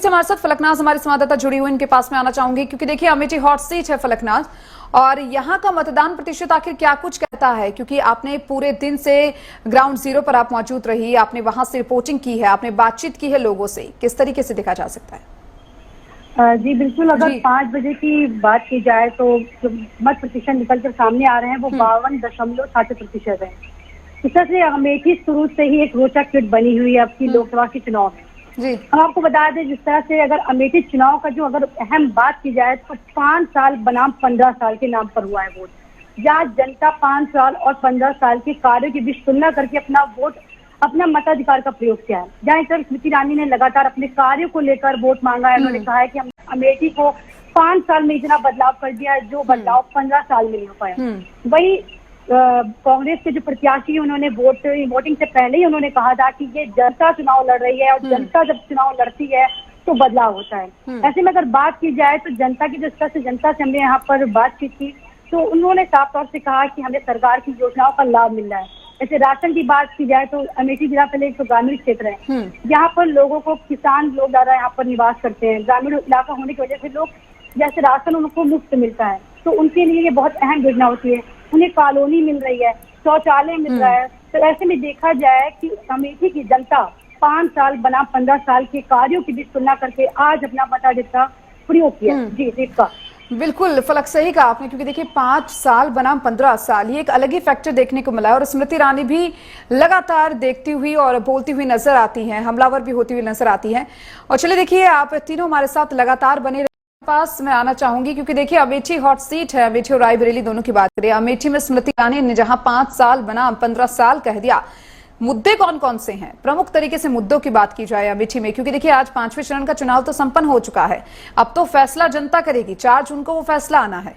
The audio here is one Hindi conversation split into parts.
से हमारे साथ फलकनाज हमारे संवाददाता जुड़ी हुई, इनके पास में आना चाहूंगी क्योंकि देखिए अमेठी हॉट सीट है फलकनाज, और यहाँ का मतदान प्रतिशत आखिर क्या कुछ कहता है, क्योंकि आपने पूरे दिन से ग्राउंड जीरो पर आप मौजूद रही, आपने वहां से रिपोर्टिंग की है, आपने बातचीत की है लोगों से, किस तरीके से देखा जा सकता है? जी बिल्कुल, अगर 5 बजे की बात की जाए तो जो मत प्रतिशत निकल कर सामने आ रहे हैं वो 52.7% है। इस तरह से अमेठी शुरू से ही एक रोचक फिट बनी हुई है आपकी लोकसभा के चुनाव में। जी, हम आपको बता दें, जिस तरह से अगर अमेठी चुनाव का जो अगर अहम बात की जाए तो 5 साल बनाम 15 साल के नाम पर हुआ है वोट, जहाँ जनता 5 साल और 15 साल के कार्यों के बीच तुलना करके अपना वोट, अपना मताधिकार का प्रयोग किया है। जहाँ इस तरह स्मृति ईरानी ने लगातार अपने कार्यों को लेकर वोट मांगा है। उन्होंने कहा है कि हम अमेठी को 5 साल में इतना बदलाव कर दिया है जो बदलाव 15 साल में नहीं हो पाया। वही कांग्रेस के जो प्रत्याशी उन्होंने वोटिंग से पहले ही उन्होंने कहा था कि ये जनता चुनाव लड़ रही है और जनता जब चुनाव लड़ती है तो बदलाव होता है। ऐसे में अगर बात की जाए तो जनता की जिस तरह से जनता से हमने यहाँ पर बातचीत की तो उन्होंने साफ तौर से कहा कि हमें सरकार की योजनाओं का लाभ मिल रहा है। जैसे राशन की बात की जाए तो अमेठी जिला पहले एक तो ग्रामीण क्षेत्र है, यहाँ पर लोगों को, किसान लोग ज्यादा यहाँ पर निवास करते हैं। ग्रामीण इलाका होने की वजह से लोग जैसे राशन उनको मुफ्त मिलता है तो उनके लिए ये बहुत अहम योजना होती है। उन्हें कॉलोनी मिल रही है, शौचालय मिल रहा है। तो ऐसे में देखा जाए कि अमेठी की जनता 5 साल बनाम 15 साल के कार्यों की बीच तुलना करके आज अपना मताधिकार प्रयोग किया। जी जीत का बिल्कुल फलक सही कहा आपने, क्योंकि देखिए 5 साल बनाम 15 साल, ये एक अलग ही फैक्टर देखने को मिला है। और स्मृति ईरानी भी लगातार देखती हुई और बोलती हुई नजर आती हैं, हमलावर भी होती हुई नजर आती हैं। और चलिए देखिए, आप तीनों हमारे साथ लगातार बने पास मैं आना चाहूंगी, क्योंकि देखिए अमेठी हॉट सीट है, अमेठी और रायबरेली दोनों की बात करें। अमेठी में स्मृति ईरानी ने जहां 5 साल बनाम 15 साल कह दिया, मुद्दे कौन कौन से हैं, प्रमुख तरीके से मुद्दों की बात की जाए अमेठी में, क्योंकि देखिए आज 5वें चरण का चुनाव तो संपन्न हो चुका है, अब तो फैसला जनता करेगी। 4 जून को वो फैसला आना है।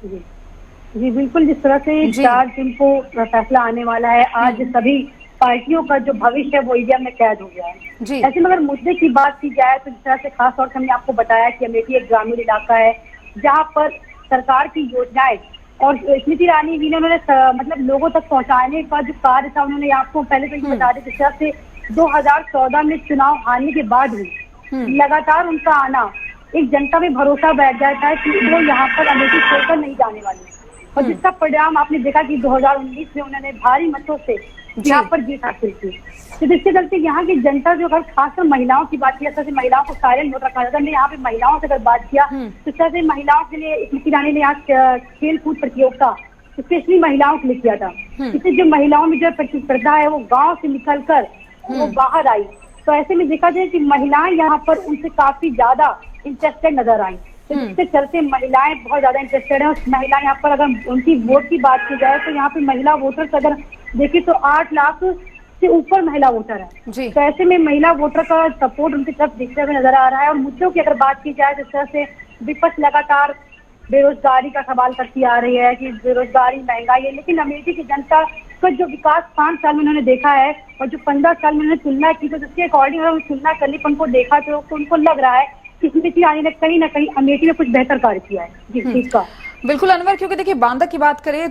जी बिल्कुल, जिस तरह से 4 जून को फैसला आने वाला है, आज सभी पार्टियों का जो भविष्य है वो ईवीएम में कैद हो गया है। ऐसे में अगर मुद्दे की बात की जाए तो जिस तरह से खास तौर से हमने आपको बताया कि अमेठी एक ग्रामीण इलाका है जहाँ पर सरकार की योजनाएं और स्मृति ईरानी जी ने उन्होंने मतलब लोगों तक पहुंचाने का जो कार्य था, उन्होंने आपको पहले तो ये बता दें, जिस तरह से 2014 में चुनाव हारने के बाद भी लगातार उनका आना एक जनता में भरोसा बैठ जाता है कि वो यहाँ पर अमेठी छोड़कर नहीं जाने वाले। और जिसका परिणाम आपने देखा कि 2019 में उन्होंने भारी मतों से यहाँ पर जीत हासिल की। तो जिसके चलते यहाँ की जनता जो, अगर खासकर महिलाओं की बात की जाए, महिलाओं को साइलेंट वोट रखा जाता है। यहाँ पे महिलाओं से अगर बात किया तो इस तरह से महिलाओं के लिए स्मृति ईरानी ने यहाँ खेल कूद प्रतियोगिता स्पेशली महिलाओं के लिए किया था। इससे जो महिलाओं में जो प्रतिस्पर्धा है वो गाँव से निकल कर वो बाहर आई। तो ऐसे में देखा जाए कि महिलाएं यहाँ पर उनसे काफी ज्यादा इंटरेस्टेड नजर आई। तो जिसके चलते महिलाएं बहुत ज्यादा इंटरेस्टेड है। और महिला यहाँ पर अगर उनकी वोट की बात की जाए तो यहाँ पे महिला वोटर्स अगर देखिए तो 8 लाख से ऊपर महिला वोटर है। तो ऐसे में महिला वोटर का सपोर्ट उनकी तरफ दिखते हुए नजर आ रहा है। और मुद्दों की अगर बात की जाए तो इस तरह से विपक्ष लगातार बेरोजगारी का सवाल करती आ रही है कि बेरोजगारी, महंगाई है, लेकिन अमेठी की जनता का जो विकास 5 साल में उन्होंने देखा है और जो 15 साल में उन्होंने तुलना की, तो जिसके अकॉर्डिंग अगर तुलना करने पर उनको देखा तो उनको लग रहा है कि स्मृति ईरानी ने कहीं ना कहीं अमेठी में कुछ बेहतर कार्य किया है। जी ठीक का बिल्कुल अनवर, क्योंकि देखिए बांदा की बात करें